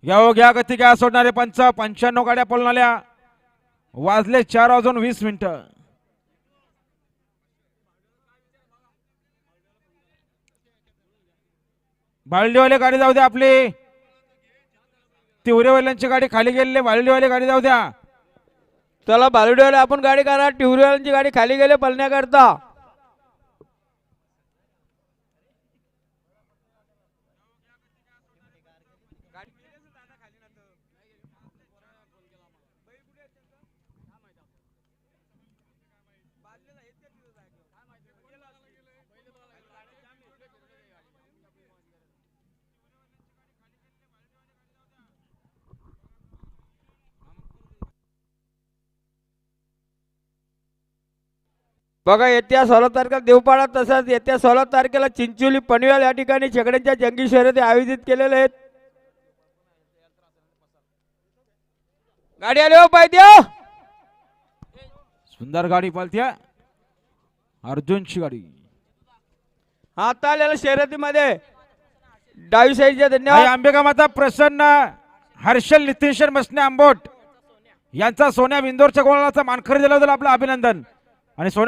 घ्या हो घ्या, गती घ्या. सोडणारे पंच 95 गाड्या पळून आल्या. वाजले 4:20. बाळडीवाले गाडी जाऊ द्या आपली. तिवरेवाल्यांची गाडी खाली गेलेली, बाळडीवाले गाडी जाऊ द्या. चला बालुडेवाले आपण गाडी करा. टिवरीवाल्यांची गाडी खाली गेले पळण्याकरता. बघा येत्या 16 तारखेला देवपाडा तसंच येत्या 16 तारखेला चिंचोली पनवेल या ठिकाणी शेकड्यांच्या जंगी शर्यती आयोजित केलेले आहेत. गाडी आली हो पाहिजे. सुंदर गाडी पळते. अर्जुनची गाडी आता आलेल्या शर्यतीमध्ये डावी साईडच्या आई धन्यवाद. अंबिका माता प्रसन्न हर्षल नितीन मसने आंबोट यांचा सोन्या बिंदोरच्या गोळाचा मानकरी दिला आपलं अभिनंदन. आणि सोन्या